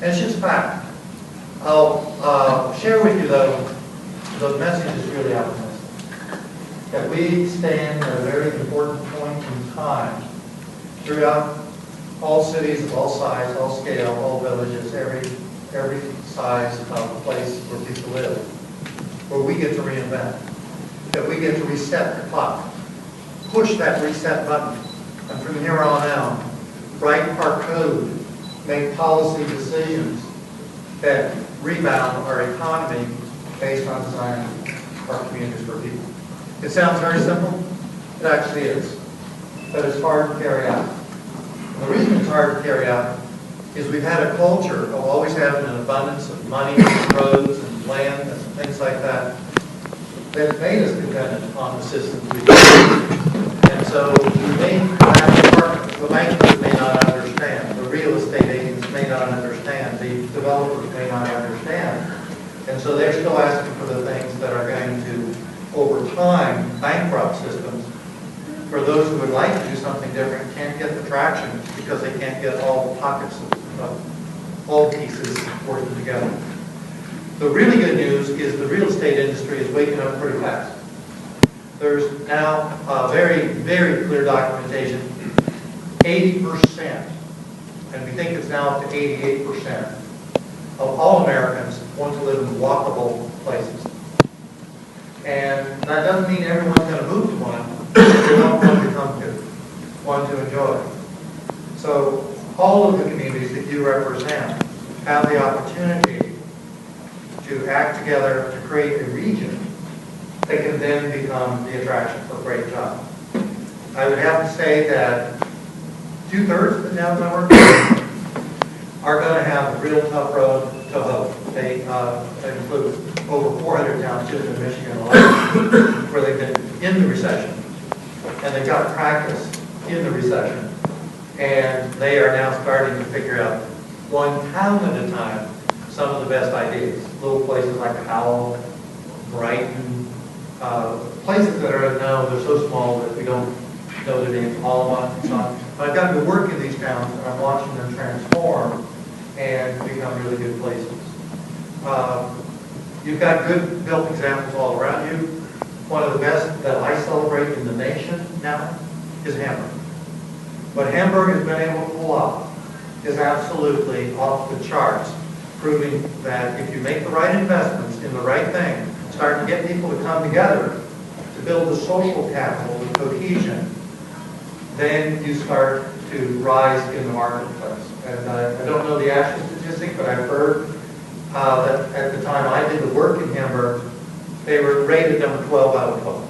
And it's just fact. I'll share with you, though, the message is really optimistic. That we stand at a very important point in time throughout all cities of all size, all scale, all villages, every size of place where people live, where we get to reinvent, that we get to reset the clock, push that reset button, and from here on out, write our code, make policy decisions that rebound our economy based on designing our communities for people. It sounds very simple. It actually is. But it's hard to carry out. And the reason it's hard to carry out is we've had a culture of always having an abundance of money and roads and land and things like that that made us dependent on the systems we use. And so we may have departments, the bankers may not understand, the real estate agents may not understand, the developers may not understand. And so they're still asking for the things that are going to, over time, bankrupt systems. For those who would like to do something different, can't get the traction because they can't get all the pockets of all pieces working together. The really good news is the real estate industry is waking up pretty fast. There's now very, very clear documentation. 80%, and we think it's now up to 88%, of all Americans want to live in walkable places. And that doesn't mean everyone's going to move to one. They want one to come to, one to enjoy. So all of the communities that you represent have the opportunity to act together to create a region that can then become the attraction for a great job. I would have to say that 2/3 of the towns I work with are going to have a real tough road to hoe. They include over 400 towns just in Michigan alone, where they've been in the recession, and they've got practice in the recession, and they are now starting to figure out, one town at a time, some of the best ideas. Little places like Howell, Brighton, places that are unknown, they're so small that we don't know their names, Alma, and so on. But I've gotten to work in these towns, and I'm watching them transform and become really good places. You've got good built examples all around you. One of the best that I celebrate in the nation now is Hamburg. What Hamburg has been able to pull off is absolutely off the charts, proving that if you make the right investments in the right thing, start to get people to come together to build the social capital, the cohesion, then you start to rise in the marketplace. And I don't know the actual statistic, but I've heard that at the time I did the work in Hamburg, they were rated number 12 out of 12.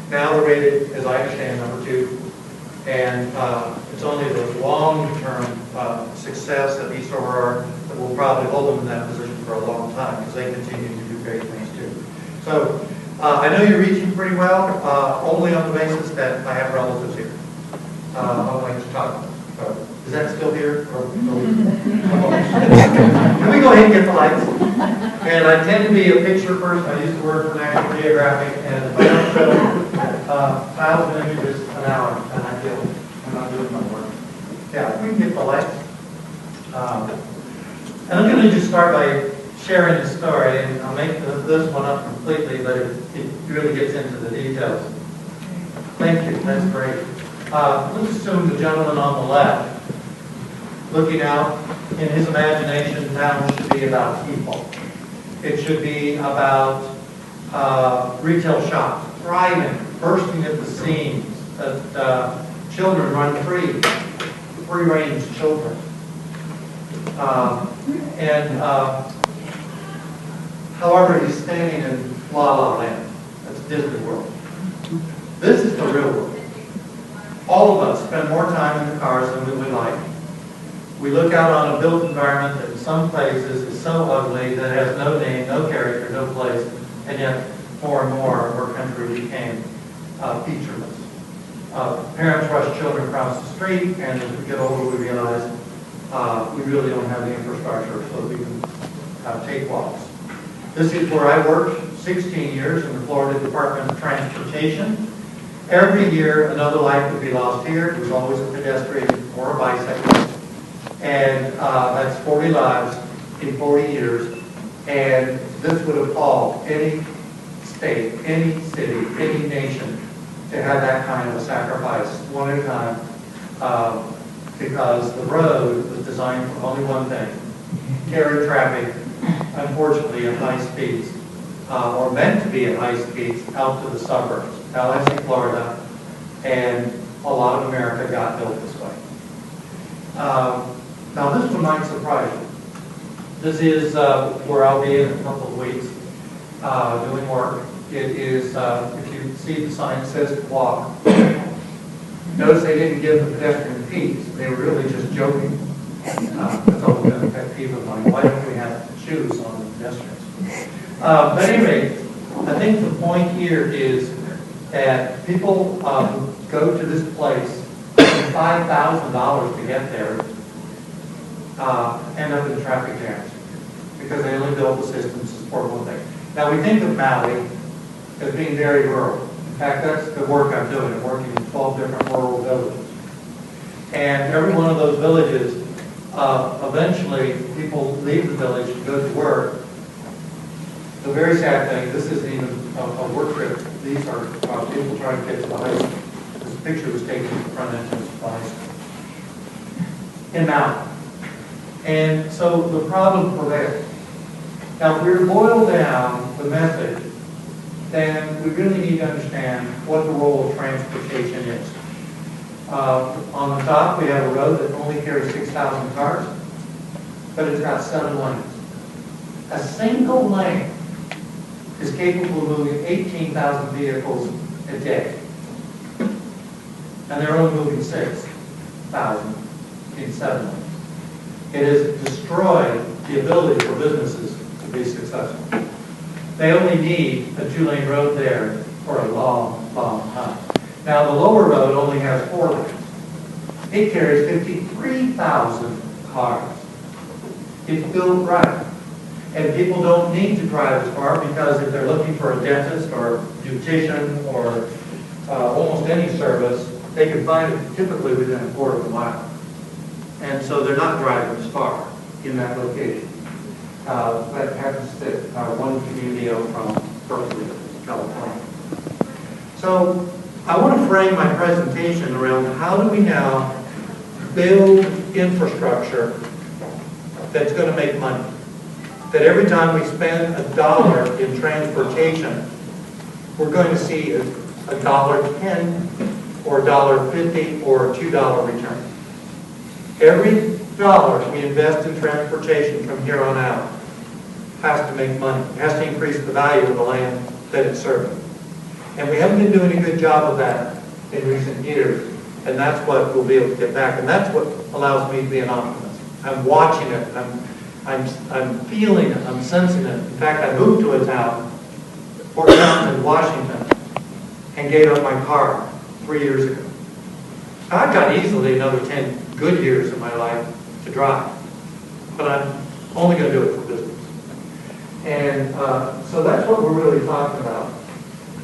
Now they're rated, as I understand, number 2. And it's only the long-term success of East Aurora that will probably hold them in that position for a long time, because they continue to do great things too. So I know you're reaching pretty well, only on the basis that I have relatives here. I'm going to talk. Is that still here? Or, can we go ahead and get the lights? And I tend to be a picture person. I use the word for National Geographic, and if I don't show 1,000 images an hour, and I feel I'm not doing my work. Yeah, we can get the lights. And I'm going to just start by sharing a story, and I'll make this one up completely, but it really gets into the details. Thank you. That's great. Let's assume the gentleman on the left, looking out, in his imagination, town should be about people. It should be about retail shops, thriving, bursting at the seams, that children run free-range children. However, he's standing in La La Land. That's Disney World. This is the real world. All of us spend more time in the cars than we would like. We look out on a built environment that in some places is so ugly that it has no name, no character, no place, and yet more and more our country became featureless. Parents rush children across the street, and as we get older we realize we really don't have the infrastructure so we can take walks. This is where I worked 16 years in the Florida Department of Transportation. Every year another life would be lost here. It was always a pedestrian or a bicyclist. And that's 40 lives in 40 years. And this would appall any state, any city, any nation to have that kind of a sacrifice one at a time, because the road was designed for only one thing: carry traffic, unfortunately, at high speeds, or meant to be at high speeds, out to the suburbs. Tallahassee, Florida, and a lot of America got built this way. Now this one might surprise you. This is where I'll be in a couple of weeks doing work. It is, if you see the sign, it says walk. Notice they didn't give the pedestrian feet. They were really just joking. That's always been a pet peeve of mine. Why don't we have shoes on the pedestrians? But anyway, I think the point here is that people who go to this place, $5,000 to get there, end up in traffic jams because they only built the system to support one thing. Now we think of Maui as being very rural. In fact, that's the work I'm doing. I'm working in 12 different rural villages. And every one of those villages, eventually people leave the village to go to work. The very sad thing, this isn't even a work trip. These are people trying to get to the high school. This picture was taken at the front entrance of the high school in Maui. And so the problem prevails. Now, if we boil down the message, then we really need to understand what the role of transportation is. On the top, we have a road that only carries 6,000 cars, but it's got 7 lanes. A single lane is capable of moving 18,000 vehicles a day. And they're only moving 6,000 in 7 lanes. It has destroyed the ability for businesses to be successful. They only need a 2-lane road there for a long, long time. Now, the lower road only has 4 lanes. It carries 53,000 cars. It's built right. And people don't need to drive as far because if they're looking for a dentist or a beautician or almost any service, they can find it typically within a quarter of a mile. And so they're not driving as far in that location. That happens to one community out from Berkeley, California. So I want to frame my presentation around how do we now build infrastructure that's going to make money. That every time we spend $1 in transportation, we're going to see $1.10 or $1.50 or a $2 return. Every dollar we invest in transportation from here on out has to make money. It has to increase the value of the land that it's serving. And we haven't been doing a good job of that in recent years. And that's what we'll be able to get back. And that's what allows me to be an optimist. I'm watching it. I'm feeling it. I'm sensing it. In fact, I moved to a town, Fort Johnson, Washington, and gave up my car 3 years ago. I've got easily another 10 good years of my life to drive, but I'm only going to do it for business. And so that's what we're really talking about.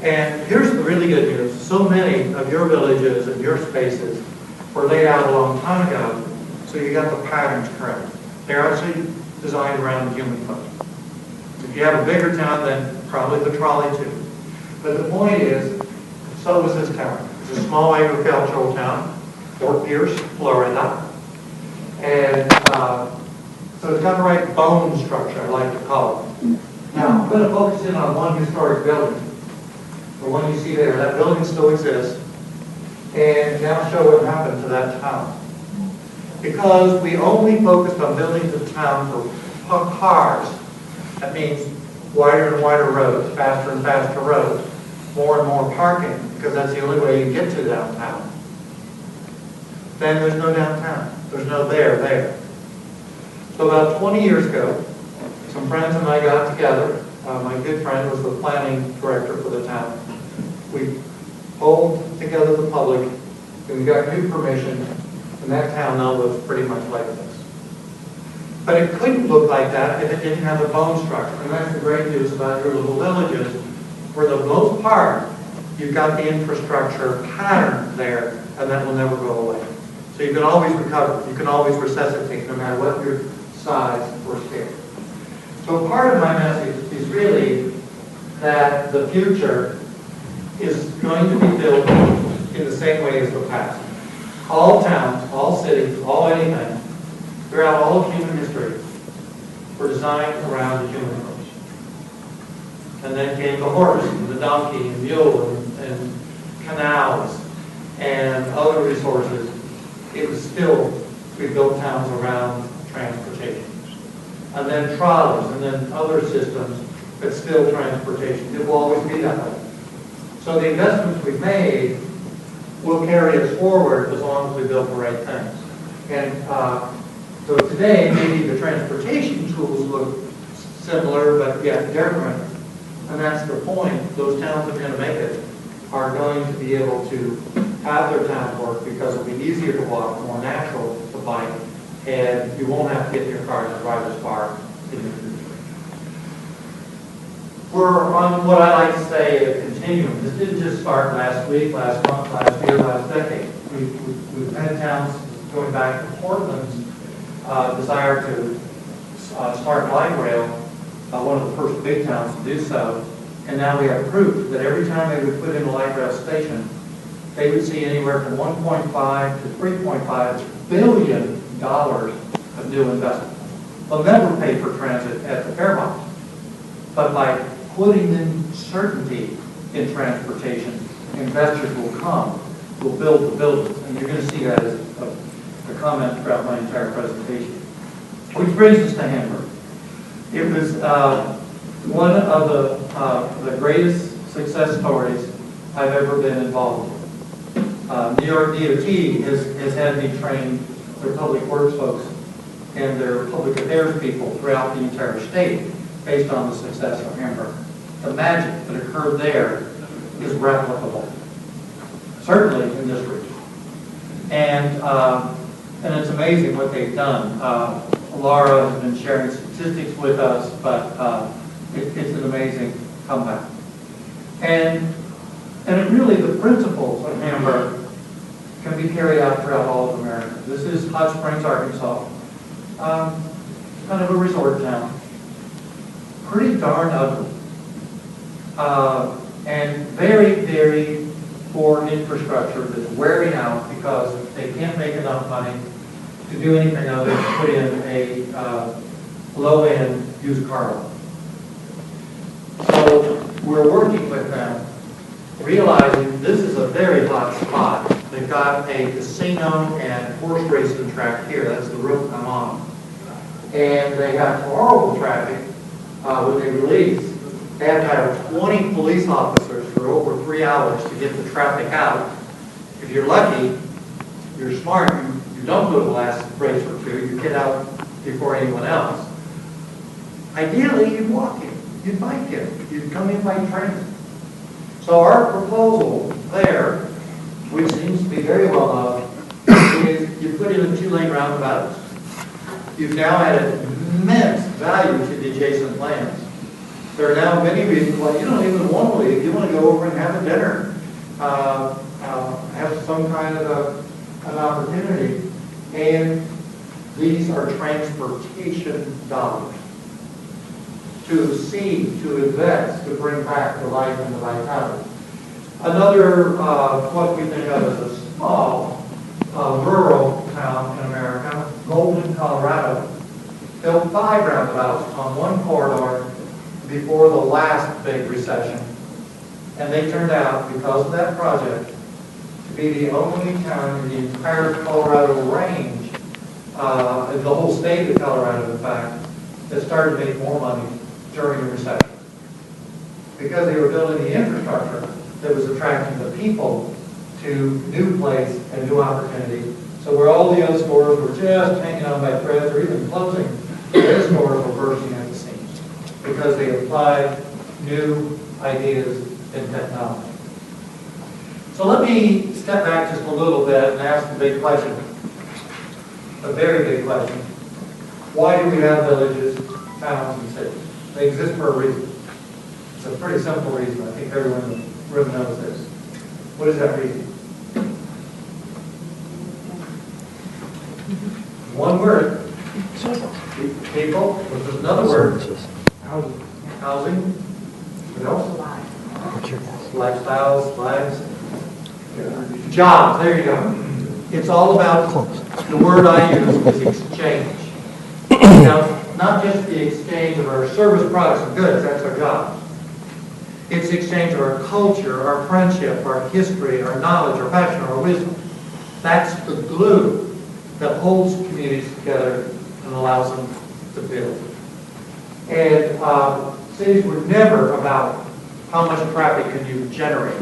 And here's the really good news. So many of your villages and your spaces were laid out a long time ago, so you got the patterns correct. They're actually designed around the human foot. If you have a bigger town, then probably the trolley too. But the point is, so was this town. It's a small agricultural town, Fort Pierce, Florida. And so it's got the right bone structure, I like to call it. Now, I'm going to focus in on one historic building. The one you see there. That building still exists. And now show what happened to that town. Because we only focused on building the town for cars. That means wider and wider roads, faster and faster roads, more and more parking, because that's the only way you get to downtown. Then there's no downtown. There's no there. So about 20 years ago, some friends and I got together. My good friend was the planning director for the town. We pulled together the public, and we got new permission, and that town now looks pretty much like this. But it couldn't look like that if it didn't have a bone structure. And that's the great news about your little villages. For the most part, you've got the infrastructure pattern there, and that will never go away. So you can always recover, you can always resuscitate, no matter what your size or scale. So part of my message is really that the future is going to be built in the same way as the past. All towns, all cities, all anything, throughout all of human history, were designed around the human approach. And then came the horse, and the donkey, and mule, and canals, and other resources. It was still, we built towns around transportation. And then trolleys, and then other systems, but still transportation. It will always be that way. So the investments we've made will carry us forward as long as we build the right things. And so today, maybe the transportation tools look similar, but yet different. And that's the point. Those towns that are going to make it are going to be able to have their town work because it'll be easier to walk, more natural to bike, and you won't have to get in your car and drive as far in the future. We're on what I like to say a continuum. This didn't just start last week, last month, last year, last decade. We've had towns going back to Portland's desire to start light rail, one of the first big towns to do so. And now we have proof that every time they would put in a light rail station, they would see anywhere from $1.5 to $3.5 billion of new investment. They'll never pay for transit at the Fairmont, but by putting in certainty in transportation, investors will come, will build the buildings, and you're going to see that as a comment throughout my entire presentation. Which brings us to Hamburg. It was one of the greatest success stories I've ever been involved in. New York DOT has had me train their public works folks and their public affairs people throughout the entire state based on the success of Hamburg. The magic that occurred there is replicable, certainly in this region. And it's amazing what they've done. Laura has been sharing statistics with us, but it's an amazing comeback. And it really, the principles of Hamburg can be carried out throughout all of America. This is Hot Springs, Arkansas. Kind of a resort town. Pretty darn ugly. And very, very poor infrastructure that's wearing out because they can't make enough money to do anything other than put in a low-end used car lot. So we're working with them, realizing this is a very hot spot. They've got a casino and horse racing track here. That's the route I'm on. And they have horrible traffic when they release. They have to have 20 police officers for over 3 hours to get the traffic out. If you're lucky, you're smart, you don't go to the last race or two, you get out before anyone else. Ideally, you'd walk in, you'd bike in, you'd come in by train. So our proposal there, which seems to be very well loved, is you put in a 2-lane roundabout. You've now added immense value to the adjacent lands. There are now many reasons why you don't even want to leave. You want to go over and have a dinner, have some kind of an opportunity. And these are transportation dollars to see, to invest, to bring back the life and the vitality. Another, what we think of as a small rural town in America, Golden, Colorado, built 5 roundabouts on one corridor before the last big recession. And they turned out, because of that project, to be the only town in the entire Colorado range, in the whole state of Colorado, in fact, that started to make more money during the recession. Because they were building the infrastructure that was attracting the people to new place and new opportunity. So where all the other stores were just hanging on by threads or even closing, their stores were bursting at the seams because they applied new ideas and technology. So let me step back just a little bit and ask the big question, a very big question. Why do we have villages, towns, and cities? They exist for a reason. It's a pretty simple reason. I think everyone in the room knows this. What is that reason? One word. People, which is another word. Housing. What else? Lifestyles, lives. Jobs, there you go. It's all about, the word I use is exchange. Now, not just the exchange of our service, products, and goods, that's our jobs. It's the exchange of our culture, our friendship, our history, our knowledge, our passion, our wisdom. That's the glue that holds communities together and allows them to build. And cities were never about how much traffic can you generate.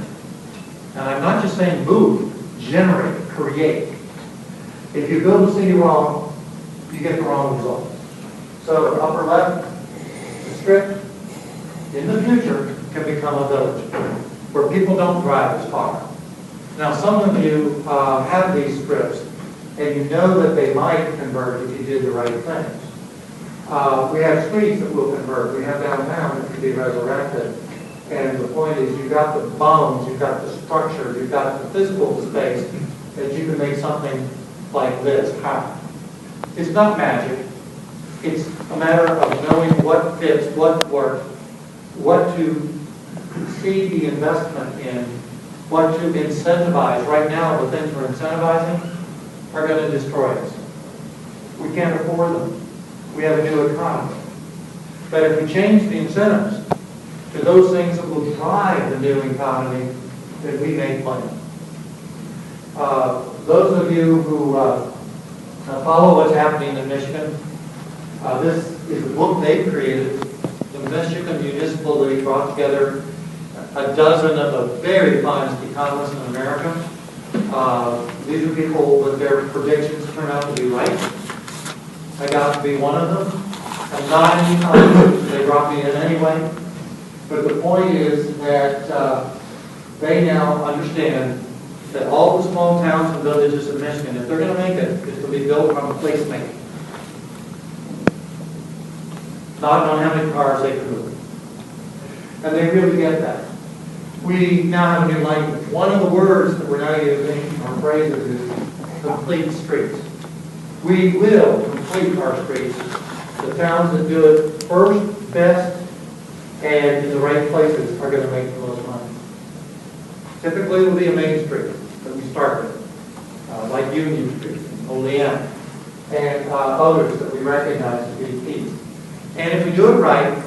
And I'm not just saying move, generate, create. If you build a city wrong, you get the wrong result. So the upper left, the strip, in the future, can become a village where people don't drive as far. Now, some of you have these strips, and you know that they might convert if you did the right things. We have streets that will convert. We have downtown that can be resurrected. And the point is, you've got the bones, you've got the structure, you've got the physical space that you can make something like this happen. It's not magic. It's a matter of knowing what fits, what works, what to see the investment in, what to incentivize. Right now, the things we're incentivizing are going to destroy us. We can't afford them. We have a new economy. But if we change the incentives to those things that will drive the new economy, then we make money. Those of you who follow what's happening in Michigan, this is a book they've created. The Michigan Municipal League brought together a dozen of the very finest economists in America. These are people that their predictions turn out to be right. I got to be one of them. I'm not an economist. They brought me in anyway. But the point is that they now understand that all the small towns and villages in Michigan, if they're going to make it, it's to be built on placemaking. Not on how many cars they can move. And they really get that. We now have a new language. One of the words that we're now using, or phrases, is complete streets. We will complete our streets. The towns that do it first, best, and in the right places are going to make the most money. Typically, it will be a main street that we start with, like Union Street, Olean, and others that we recognize as being key. And if we do it right,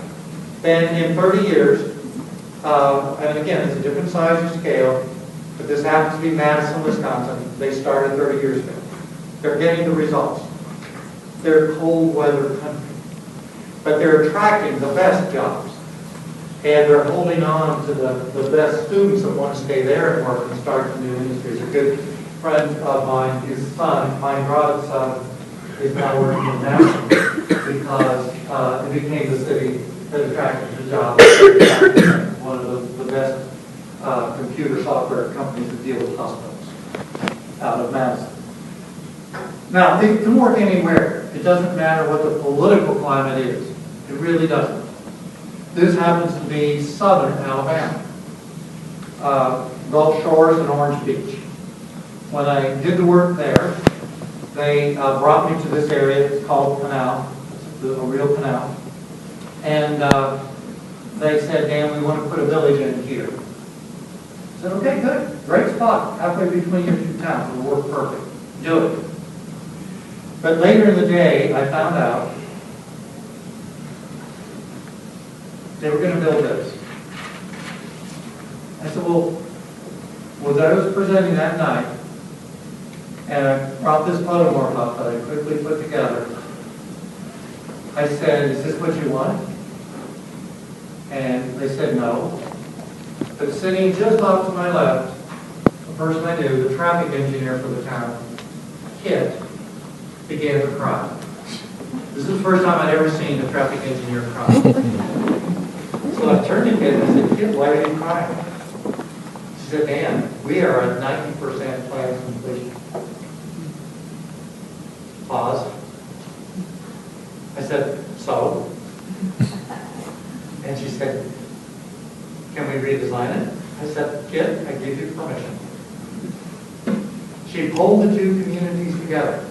then in 30 years, and again, it's a different size or scale, but this happens to be Madison, Wisconsin. They started 30 years ago. They're getting the results. They're a cold weather country. But they're attracting the best jobs. And they're holding on to the best students that want to stay there and work and start new industries. A good friend of mine, his son, my brother's son, is now working in Madison because it became the city that attracted the jobs. One of the best computer software companies that deal with hospitals out of Madison. Now, they can work anywhere. It doesn't matter what the political climate is. It really doesn't. This happens to be southern Alabama. Gulf Shores and Orange Beach. When I did the work there, they brought me to this area. It's called Canal. It's a real canal. And they said, Dan, we want to put a village in here. I said, okay, good. Great spot. Halfway between your two towns. It'll work perfect. Do it. But later in the day, I found out they were going to build this. I said, well, as I was presenting that night, and I brought this photo morph up that I quickly put together, I said, is this what you want? And they said no. But sitting just off to my left, the person I knew, the traffic engineer for the town, Kit, began to cry. This is the first time I'd ever seen a traffic engineer cry. So I turned to Kit and I said, Kit, why are you crying? She said, Dan, we are at 90% plan completion. Pause. I said, so? And she said, can we redesign it? I said, Kit, I give you permission. She pulled the two communities together.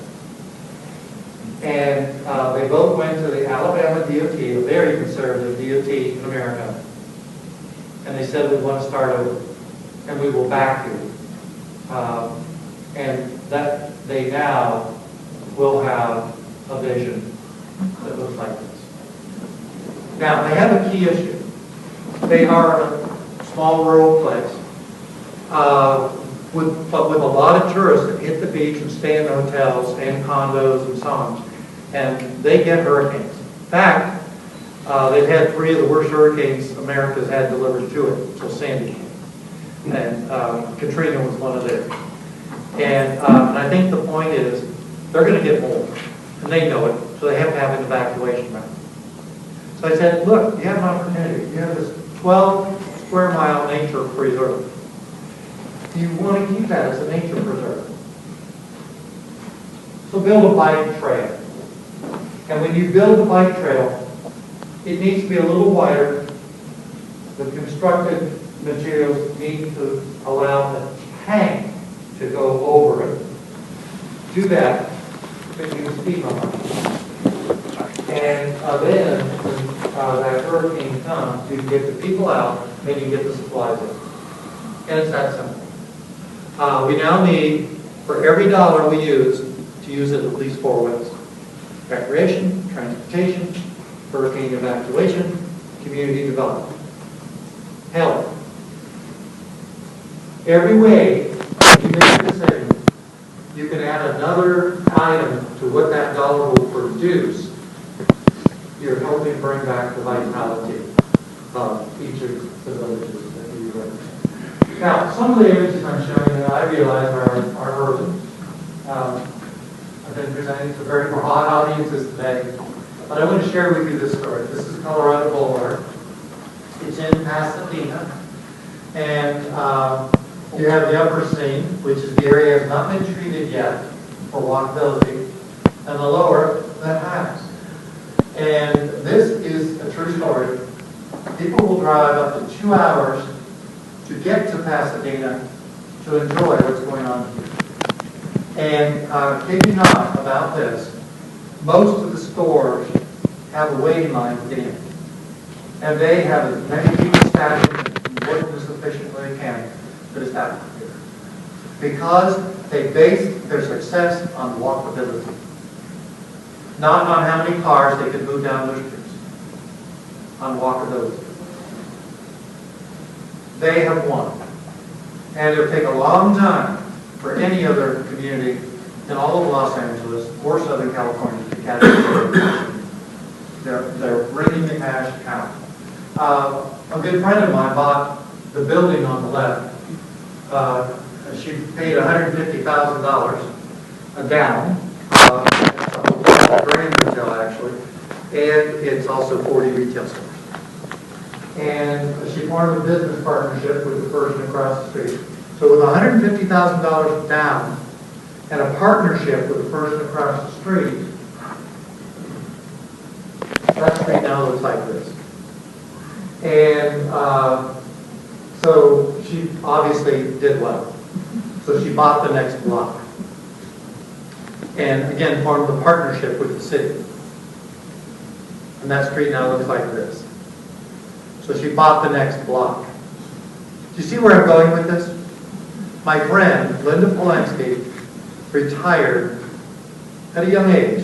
And they both went to the Alabama DOT, a very conservative DOT in America. And they said, we want to start over, and we will back you. And that they now will have a vision that looks like this. Now, they have a key issue. They are a small rural place, but with a lot of tourists that hit the beach and stay in hotels, stay in condos and so on. And they get hurricanes. In fact, they've had 3 of the worst hurricanes America's had delivered to it until Sandy came. And Katrina was one of theirs. And I think the point is, they're going to get more. And they know it, so they have to have an evacuation route. So I said, look, you have an opportunity. You have this 12 square mile nature preserve. Do you want to keep that as a nature preserve? So build a bike trail. And when you build the bike trail, it needs to be a little wider. The constructed materials need to allow the tank to go over it. Do that, but use speed bump. And then when that hurricane comes, you can get the people out and you get the supplies in. And it's that simple. We now need, for every dollar we use, to use it at least 4 ways. Recreation, transportation, hurricane evacuation, community development. Health. Every way you make a decision, you can add another item to what that dollar will produce. You're helping bring back the vitality of each of the villages that you represent. Now, some of the images I'm showing that I realize are urban. I've been presenting to very broad audiences today, but I want to share with you this story. This is Colorado Boulevard. It's in Pasadena, and you have the upper scene, which is the area that has not been treated yet for walkability, and the lower that has. And this is a true story. People will drive up to 2 hours to get to Pasadena to enjoy what's going on here. And kid you not about this, most of the stores have a waiting line to get in. And they have as many people standing and working as efficiently as they can to establish here. Because they base their success on walkability. Not on how many cars they can move down their streets. On walkability. They have won. And it'll take a long time for any other community in all of Los Angeles or Southern California to catch up. They're bringing the cash out. A good friend of mine bought the building on the left. She paid $150,000 down. Grand retail, actually. And it's also 40 retail stores. And she formed a business partnership with the person across the street. So with $150,000 down and a partnership with the person across the street, that street now looks like this. And so she obviously did well. So she bought the next block. And again, formed a partnership with the city. And that street now looks like this. So she bought the next block. Do you see where I'm going with this? My friend, Linda Polensky, retired at a young age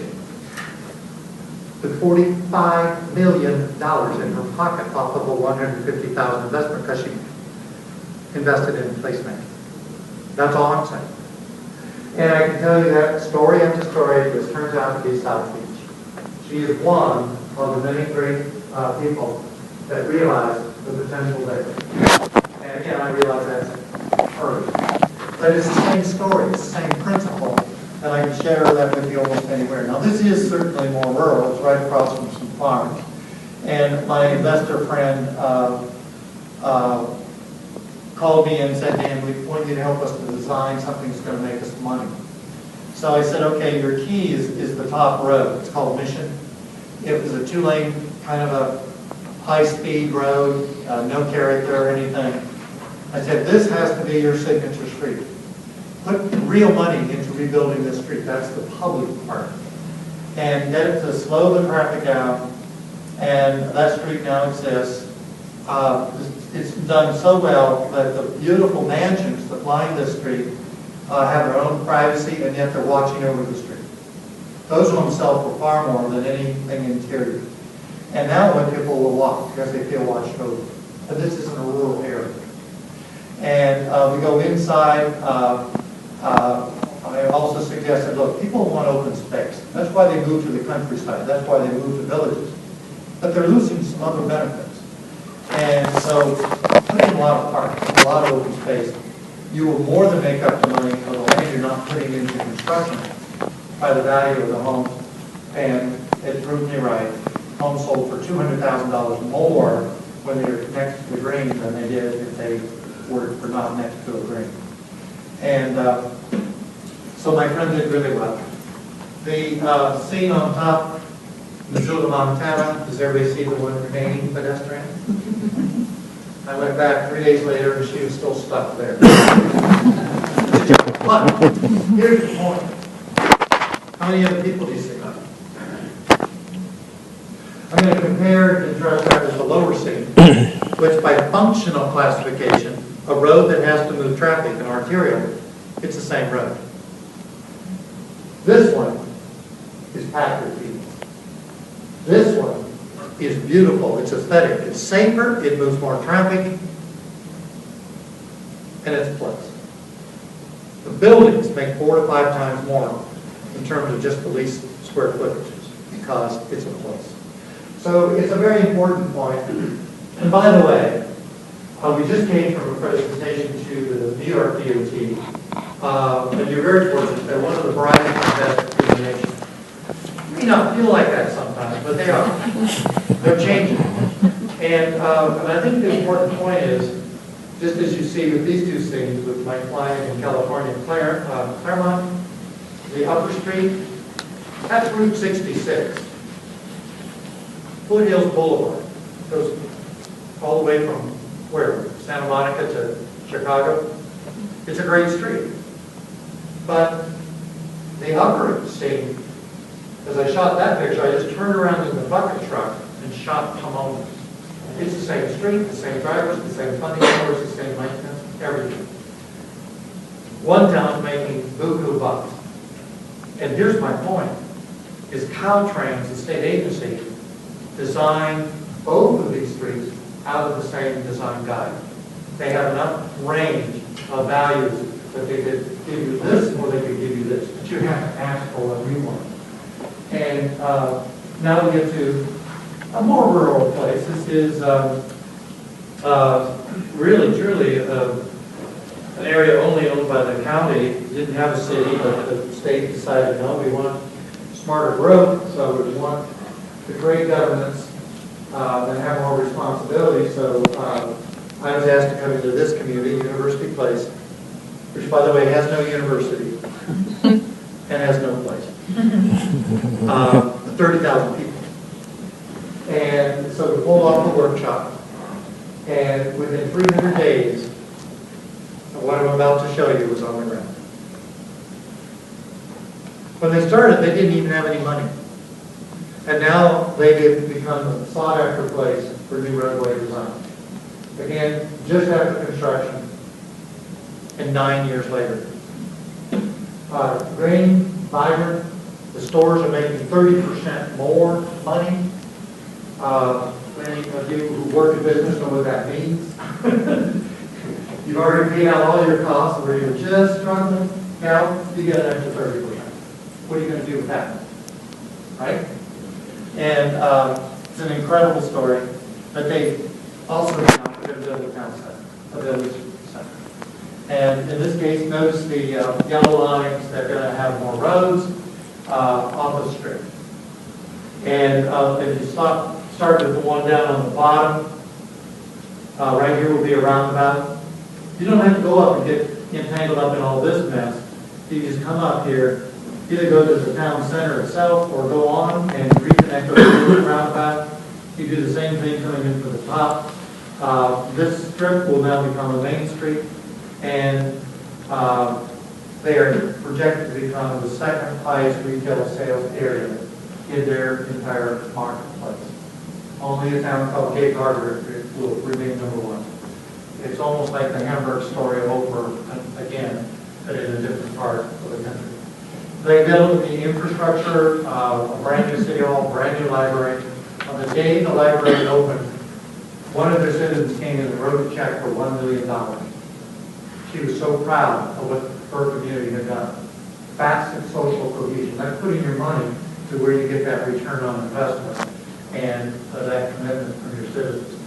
with $45 million in her pocket off of a $150,000 investment because she invested in placemaking. That's all I'm saying. And I can tell you that story after story, this turns out to be South Beach. She is one of the many great people that realize the potential there. And again, I realize that's early. But it's the same story, it's the same principle, and I can share that with you almost anywhere. Now, this is certainly more rural. It's right across from some farms. And my investor friend called me and said, Dan, we want you to help us to design something that's going to make us money. So I said, okay, your key is the top road. It's called Mission. It was a 2-lane kind of a high-speed road, no character or anything. I said, this has to be your signature street. Put real money into rebuilding this street. That's the public part. and get it to slow the traffic down, and that street now exists. It's done so well that the beautiful mansions that line this street have their own privacy, and yet they're watching over the street. Those on sell for far more than anything interior. And now when people will walk because they feel watched over. But this isn't a rural area. And we go inside. I also suggested, look, people want open space. That's why they move to the countryside. That's why they move to villages. But they're losing some other benefits. And so putting a lot of parking, a lot of open space, you will more than make up the money for the land you're not putting into construction by the value of the homes. And it proved me right. Homes sold for $200,000 more when they're next to the green than they did if they were not next to a green. And so my friend did really well. The scene on top, Missoula, Montana, does everybody see the one remaining pedestrian? I went back 3 days later and she was still stuck there. But here's the point. How many other people do you see? I'm going to compare and contrast that with the lower scene, which by functional classification, a road that has to move traffic, an arterial, it's the same road. This one is packed with people. This one is beautiful, it's aesthetic, it's safer, it moves more traffic, and it's a place. The buildings make 4 to 5 times more in terms of just the leased square footages because it's a place. So it's a very important point. And by the way, we just came from a presentation to the New York DOT, and you're very fortunate. They're one of the brightest and best in the nation. You may not feel like that sometimes, but they are. They're changing. And I think the important point is, just as you see with these two scenes, with my client in California, Claremont, the upper street, that's Route 66. Foothills Boulevard goes all the way from where? Santa Monica to Chicago. It's a great street. But the upper scene, as I shot that picture, I just turned around in the bucket truck and shot Pomona. It's the same street, the same drivers, the same funding source, the same maintenance, everything. One town's making buku bucks. And here's my point, is Caltrans, the state agency, designed both of these streets out of the same design guide. They have enough range of values that they could give you this or they could give you this, but you have to ask for what you want. And now we get to a more rural place. This is really, truly an area only owned by the county. It didn't have a city, but the state decided, no, we want smarter growth, so we want to create governments that have more responsibility. So I was asked to come into this community, University Place, which, by the way, has no university and has no place. 30,000 people. And so we pulled off the workshop, and within 300 days, what I'm about to show you was on the ground. When they started, they didn't even have any money. And now they've become a sought-after place for new roadway design. Again, just after construction, and 9 years later. Green, vibrant, the stores are making 30% more money. Many of you who work in business know what that means. You've already paid out all your costs where you're just struggling. Now you get an extra 30%. What are you going to do with that? Right? And it's an incredible story. But they also now going to build a town center, a village center. And in this case, notice the yellow lines. They're going to have more roads off the strip. And if you start with the one down on the bottom, right here will be a roundabout. You don't have to go up and get entangled up in all this mess. You just come up here, either go to the town center itself or go on and reconnect over the roundabout. You do the same thing coming in from the top. This strip will now become a main street, and they are projected to become the second highest retail sales area in their entire marketplace. Only a town called Cape Harbor will remain number one. It's almost like the Hamburg story over again, but in a different part of the country. They built the infrastructure, a brand new city hall, brand new library. On the day the library opened, one of their citizens came in and wrote a check for $1 million. She was so proud of what her community had done. That's social cohesion. That's putting your money to where you get that return on investment and that commitment from your citizens.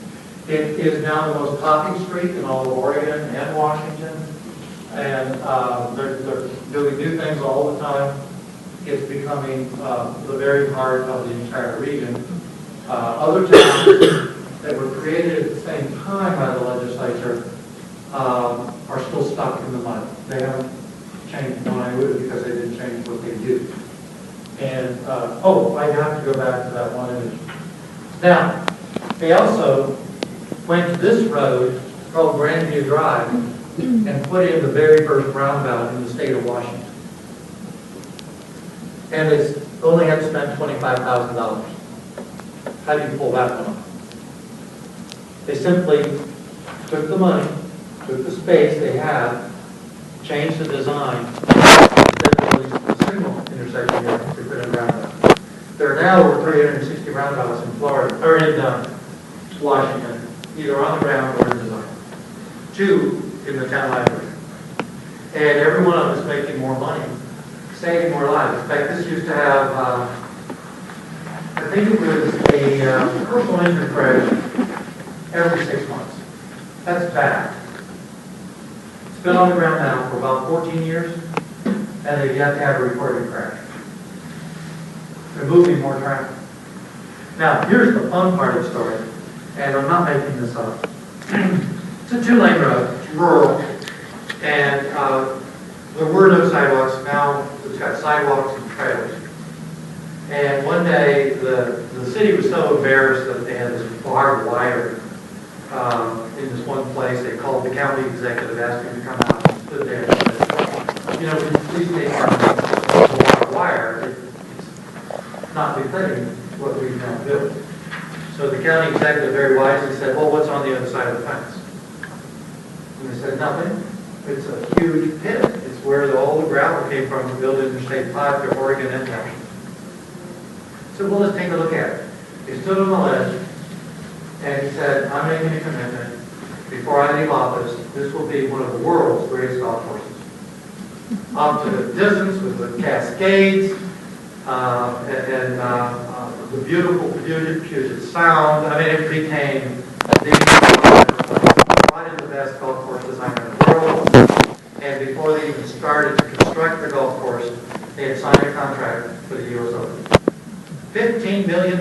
It is now the most popular street in all of Oregon and Washington, and they're doing new things all the time. It's becoming the very heart of the entire region. Other towns that were created at the same time by the legislature are still stuck in the mud. They haven't changed one iota because they didn't change what they do. And, I have to go back to that one image. Now, they also went to this road called Brandi Drive and put in the very first roundabout in the state of Washington. And they only had to spend $25,000. How do you pull that one off? They simply took the money, took the space they had, changed the design, the signal intersection here to put in a roundabout. There are now over 360 roundabouts in Florida, or in Washington, either on the ground or in design. 2 in the town library. And every one of them is making more money, saving more lives. In fact, this used to have, I think it was a personal injury crash every 6 months. That's bad. It's been on the ground now for about 14 years, and they've yet to have a reported crash. They're moving more traffic. Now, here's the fun part of the story, and I'm not making this up. It's a 2-lane road, rural, and there were no sidewalks. Now it's got sidewalks and trailers. And one day, the city was so embarrassed that they had this barbed wire in this one place. They called the county executive, asked him to come out and stood there and said, you know, would you please take the barbed wire? It's not befitting what we've now built. So the county executive very wisely said, well, what's on the other side of the fence? And they said, nothing. It's a huge pit. It's where all the gravel came from to build Interstate 5 to Oregon and Washington. So well, let's take a look at it. He stood on the ledge and he said, I'm making a commitment. Before I leave office, this will be one of the world's greatest golf courses. Up to the distance with the cascades and the beautiful Puget Sound. I mean, it became one of the best golf course design in the world. And before they even started to construct the golf course, they had signed a contract for the U.S. Open. $15 million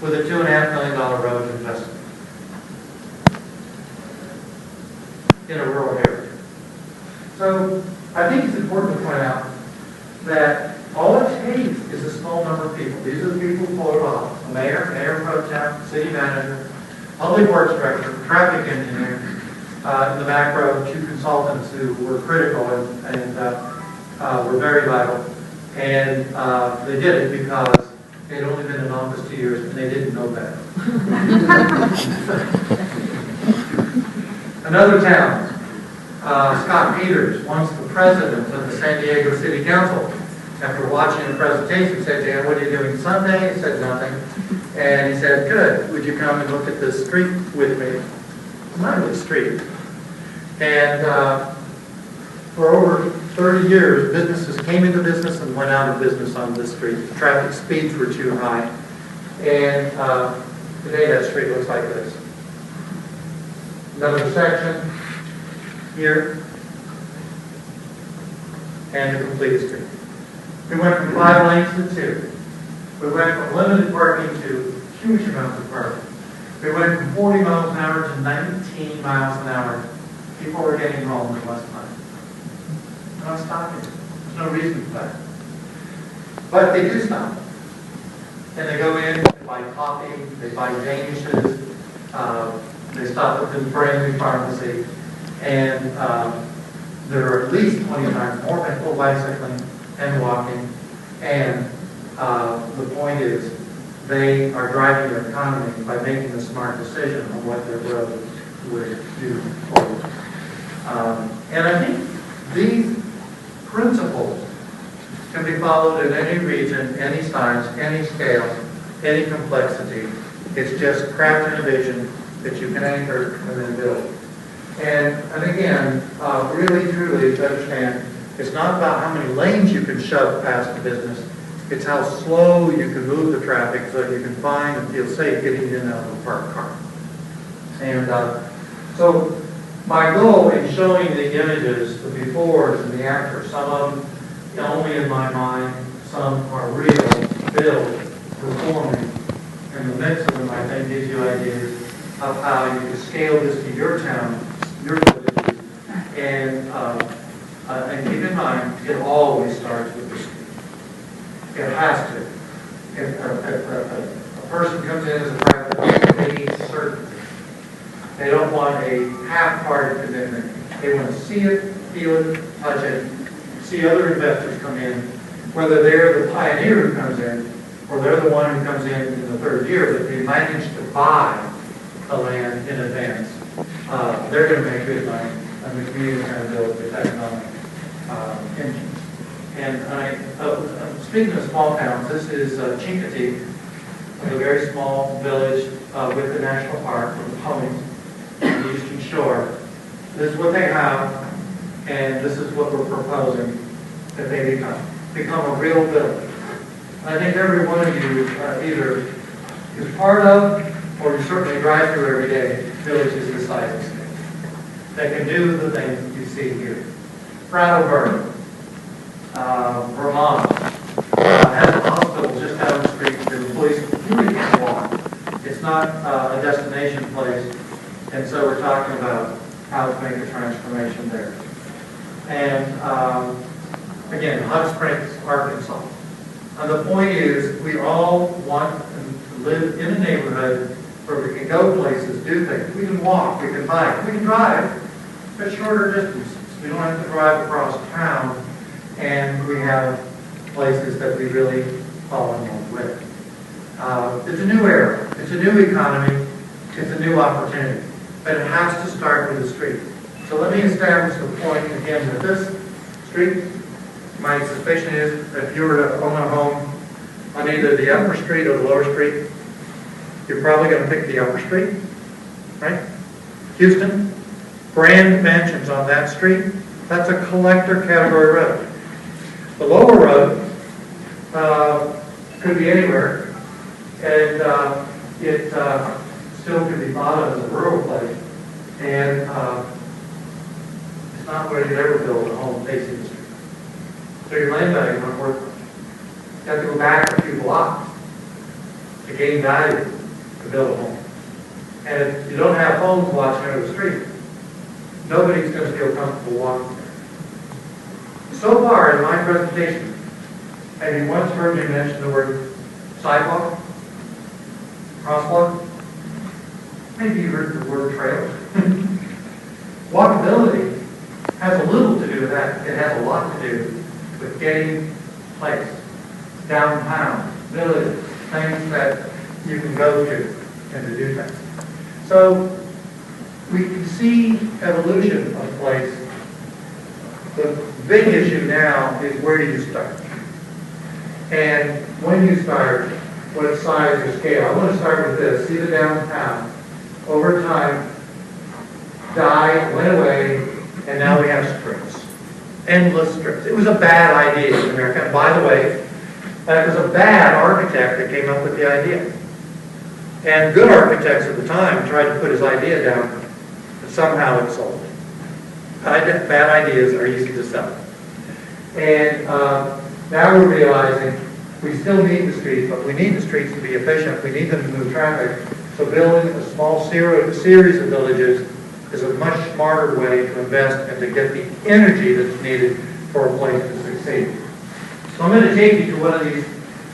with a $2.5 million road investment in a rural area. So I think it's important to point out that all it takes is a small number of people. These are the people who pull it off. A mayor, mayor pro tem, city manager, public works director, traffic engineer, in the back row, 2 consultants who were critical and were very vital. And they did it because they'd only been in office 2 years and they didn't know better. Another town, Scott Peters, once the president of the San Diego City Council, after watching a presentation, said, Dan, what are you doing Sunday? He said, nothing. And he said, good, would you come and look at this street with me? It's not really a street. And for over 30 years, businesses came into business and went out of business on this street. The traffic speeds were too high. And today that street looks like this. Another section here. And the complete street. We went from 5 lanes to 2. We went from limited parking to huge amounts of parking. We went from 40 miles an hour to 19 miles an hour. People were getting home in less time. They're not stopping. There's no reason for that. But they do stop. And they go in, they buy coffee, they buy danishes, they stop at the brand new pharmacy, and there are at least 20 times more people bicycling and walking and the point is they are driving their economy by making a smart decision on what their road would do forward. And I think these principles can be followed in any region, any size, any scale, any complexity. It's just crafting a vision that you can anchor and then build. And again, really, truly, to understand, it's not about how many lanes you can shove past the business. It's how slow you can move the traffic so you can find and feel safe getting in and out of a parked car. And so my goal in showing the images, the befores and the afters, some of them only in my mind, some are real, built, performing, and the mix of them I think gives you ideas of how you can scale this to your town, your villages, and keep in mind, it always starts with the street. It has to. If a person comes in as a private, they need certainty. They don't want a half-hearted commitment. They want to see it, feel it, touch it, see other investors come in, whether they're the pioneer who comes in, or they're the one who comes in the third year, that they managed to buy the land in advance. They're going to make good money, and the community is going to build the economic engine. And speaking of small towns, this is Chincoteague, a very small village with the national park, with the Ponies, on the eastern shore. This is what they have, and this is what we're proposing that they become a real village. I think every one of you either is part of, or you certainly drive through every day, villages this size and scale. They can do the things you see here. Brattleboro, Vermont, has a hospital just down the street that employees really can't walk. It's not a destination place, and so we're talking about how to make a transformation there. And again, Hot Springs, Arkansas. And the point is, we all want to live in a neighborhood where we can go places, do things. We can walk, we can bike, we can drive at shorter distances. We don't have to drive across town, and we have places that we really fall in love with. It's a new era. It's a new economy. It's a new opportunity. But it has to start with the street. So let me establish the point again that this street, my suspicion is that if you were to own a home on either the upper street or the lower street, you're probably going to pick the upper street, right? Houston, grand mansions on that street, that's a collector category road. The lower road could be anywhere, and it still could be thought of as a rural place, and it's not where you'd ever build a home facing the street. So your land value is not worth it. You have to go back a few blocks to gain value to build a home. And if you don't have homes watching over the street, nobody's going to feel comfortable walking there. So far in my presentation, have you once heard me mention the word sidewalk, crosswalk? Maybe you heard the word trail. Walkability has a little to do with that. It has a lot to do with getting place, downtown, villages, things that you can go to and to do things. So we can see evolution of place. The big issue now is where do you start? And when you start, what size or scale? I want to start with this. See the downtown. Over time, died, went away, and now we have strips. Endless strips. It was a bad idea in America. And by the way, it was a bad architect that came up with the idea. And good architects at the time tried to put his idea down, but somehow it sold. Bad ideas are easy to sell. And now we're realizing we still need the streets, but we need the streets to be efficient. We need them to move traffic. So building a small series of villages is a much smarter way to invest and to get the energy that's needed for a place to succeed. So I'm going to take you to one of these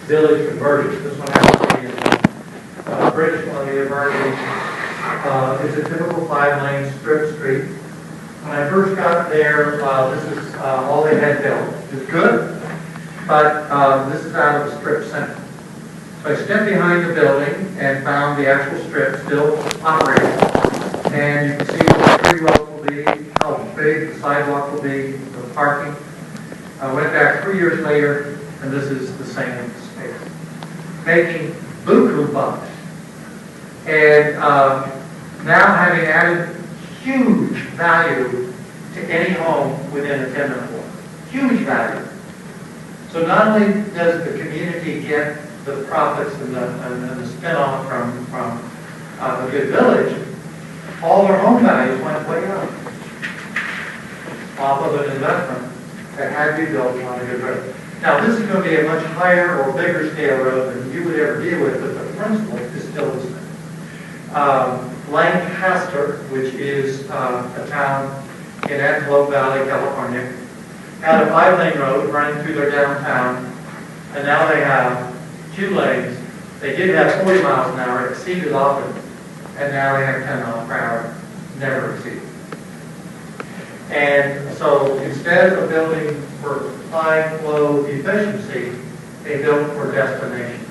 village conversions. This one happens to be in British Columbia, Berkeley. It's a typical 5-lane strip street. When I first got there, this is all they had built. It's good. but this is out of the strip center. So I stepped behind the building and found the actual strip still operating. And you can see what the tree rows will be, how big the sidewalk will be, the parking. I went back 3 years later, and this is the same space, making buku bucks. And now having added huge value to any home within a 10-minute walk. Huge value. So not only does the community get the profits and the spin-off from the good village, all their home values went way up off of an investment that had to be built on a good road. Now this is going to be a much higher or bigger scale road than you would ever deal with, but the principle is still the same. Lancaster, which is a town in Antelope Valley, California, had a 5-lane road running through their downtown, and now they have 2 lanes. They did have 40 miles an hour, exceeded often, and now they have 10 miles per hour, never exceeded. And so instead of building for high flow efficiency, they built for destination.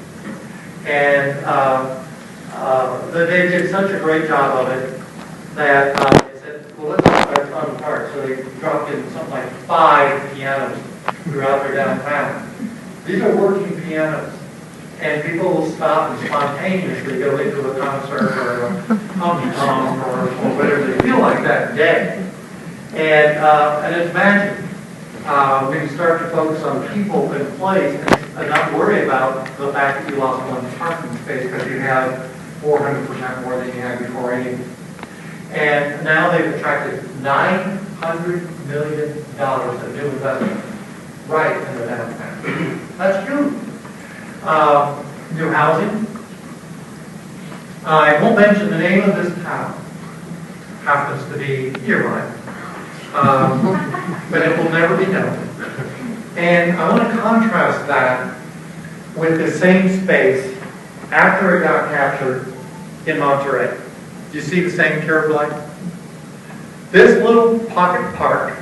And they did such a great job of it that they said, well, let's start on the park. So they dropped in something like 5 pianos throughout their downtown. These are working pianos. And people will stop and spontaneously go into a concert or a honky-tonk or whatever they feel like that day. And it's magic. We can start to focus on people and place and not worry about the fact that you lost 1 parking space because you have 400% more than you had before anyway. And now they've attracted $900 million of new investment right in the downtown. That's huge. New housing. I won't mention the name of this town. Happens to be nearby. But it will never be known. And I want to contrast that with the same space after it got captured in Monterey. Do you see the same curved line? This little pocket park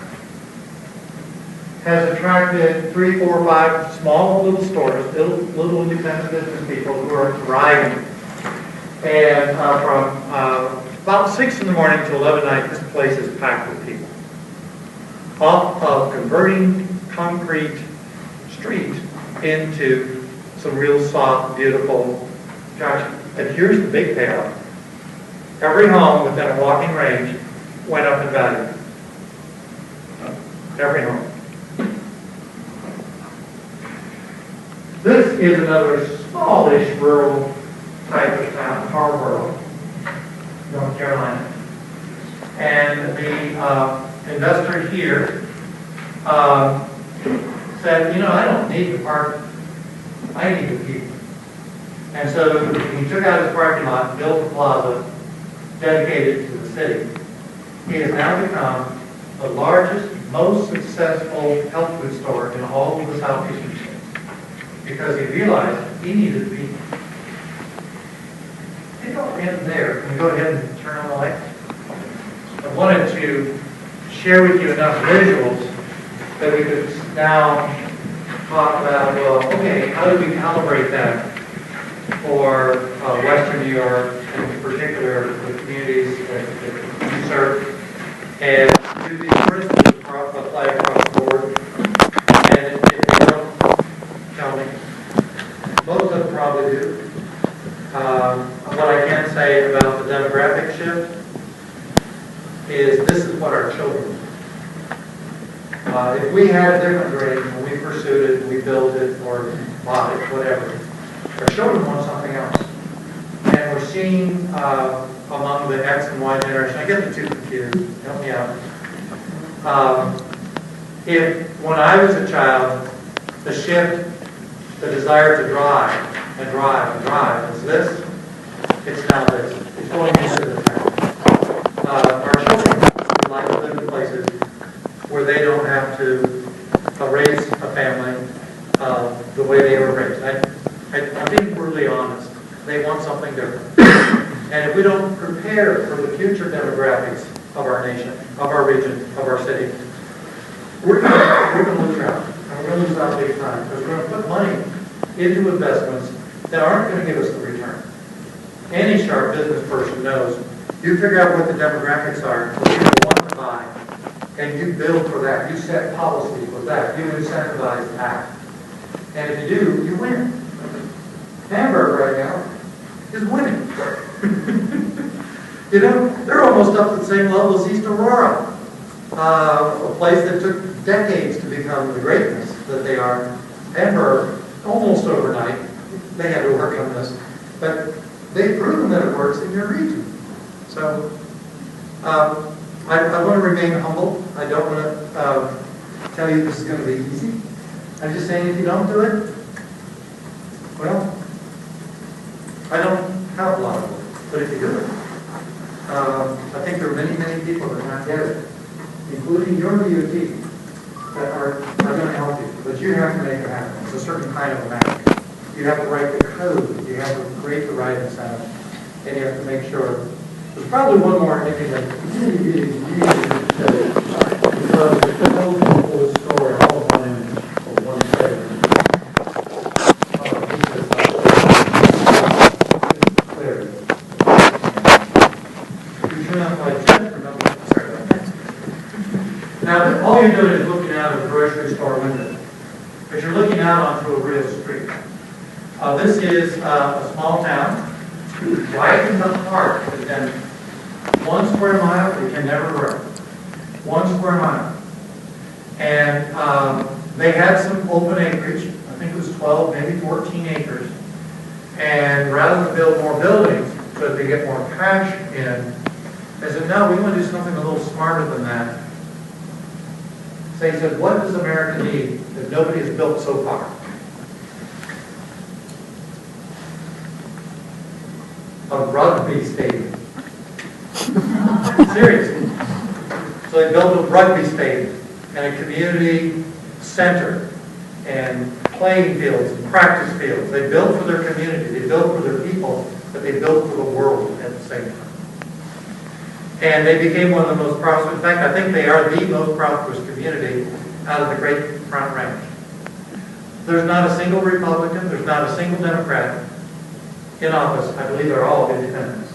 has attracted 3, 4, 5 small little stores, little independent business people who are thriving. And from about 6 in the morning to 11 at night, this place is packed with people. Off of converting concrete street into some real soft, beautiful structure. And here's the big payoff. Every home within a walking range went up in value. Every home. This is another smallish rural type of town, Hartwell, North Carolina. And the investor here said, you know, I don't need the parking. I need the people. And so he took out his parking lot, built a plaza, dedicated to the city. He has now become the largest, most successful health food store in all of the southeastern states because he realized he needed people. They don't end there. Can we go ahead and turn on the lights? I wanted to share with you enough visuals that we could now talk about, well, okay, how do we calibrate that for Western New York, and in particular the communities that you serve, and do these principles apply across the board? And if you don't, tell me. Most of them probably do. What I can say about the demographic shift is this is what our children do. If we had a different dream, when we pursued it, we built it, or bought it, whatever, our children want something else. And we're seeing among the X and Y generation, I get the two confused, help me out. If when I was a child, the shift, the desire to drive and drive and drive was this, it's now this. It's going into the town. Our children would like to live in places where they don't have to raise a family the way they were raised. I'm being brutally honest. They want something different. And if we don't prepare for the future demographics of our nation, of our region, of our city, we're going to lose out. And we're going to lose out big time because we're going to put money into investments that aren't going to give us the return. Any sharp business person knows you figure out what the demographics are, what people want to buy, and you build for that. You set policy for that. You incentivize that. And if you do, you win. Hamburg right now is winning. You know, they're almost up to the same level as East Aurora, a place that took decades to become the greatness that they are. Hamburg, almost overnight, they had to work on this, but they've proven that it works in your region. So I want to remain humble. I don't want to tell you this is going to be easy. I'm just saying if you don't do it, well, I don't have a lot of it. But if you do it, I think there are many, many people that might get it, including your DOT, that are going to help you. But you have to make it happen. It's a certain kind of a matter. You have to write the code. You have to create the right incentive. And you have to make sure. There's probably one more thing that really because the code will store all of one image of one segment. Now, all you're doing is looking out of the grocery store window. But you're looking out onto a real street. This is a small town. Right in the heart of Denver. 1 square mile, it can never grow. 1 square mile. And they had some open acreage. I think it was 12, maybe 14 acres. And rather than build more buildings so that they get more cash in, they said, no, we want to do something a little smarter than that. So he said, what does America need that nobody has built so far? A rugby stadium. Seriously. So they built a rugby stadium and a community center and playing fields and practice fields. They built for their community, they built for their people, but they built for the world at the same time. And they became one of the most prosperous. In fact, I think they are the most prosperous community out of the Great Front Range. There's not a single Republican, there's not a single Democrat in office. I believe they're all independents.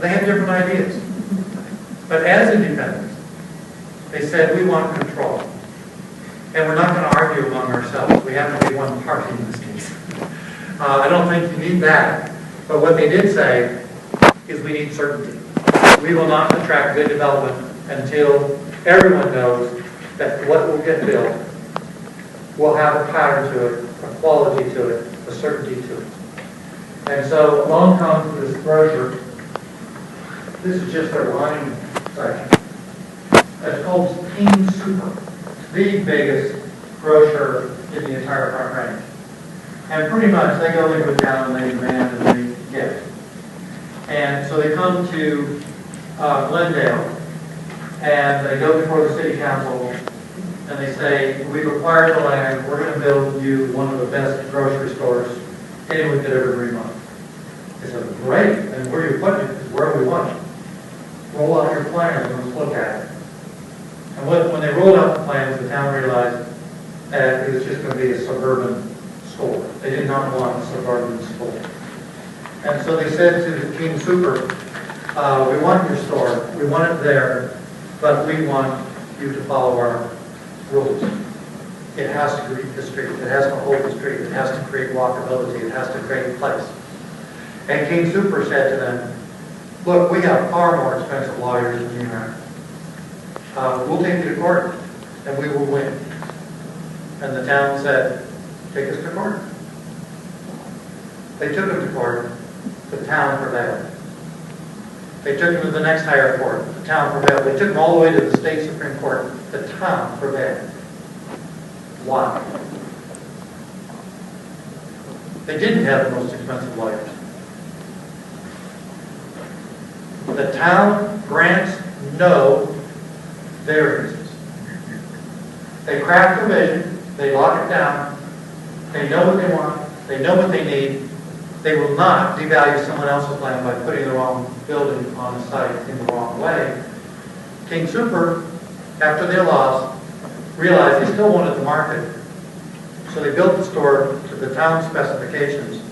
They have different ideas. But as independents, they said, we want control. And we're not going to argue among ourselves. We have to be one party in this case. I don't think you need that. But what they did say is we need certainty. We will not attract good development until everyone knows that what will get built will have a pattern to it, a quality to it, a certainty to it. And so along comes this brochure. This is just their line section. It's called King Super, the biggest brochure in the entire Front Range. And pretty much they go into a town and they demand and they get it. And so they come to Glendale and they go before the city council and they say, we've acquired the land, we're going to build you one of the best grocery stores anyone could ever dream of. They said, great, and where you're putting it is where we want it. Roll out your plans and let's look at it. And when they rolled out the plans, the town realized that it was just going to be a suburban store. They did not want a suburban store. And so they said to the King Super, we want your store, we want it there, but we want you to follow our rules. It has to greet the street, it has to hold the street, it has to create walkability, it has to create place. And King Super said to them, look, we have far more expensive lawyers than you have. We'll take you to court, and we will win. And the town said, take us to court. They took him to court. The town prevailed. They took him to the next higher court. The town prevailed. They took him all the way to the state Supreme Court. The town prevailed. Why? They didn't have the most expensive lawyers. The town grants no variances. They craft a vision, they lock it down, they know what they want, they know what they need. They will not devalue someone else's land by putting the wrong building on the site in the wrong way. King Super, after they lost, realized they still wanted to market. So they built the store to the town specifications.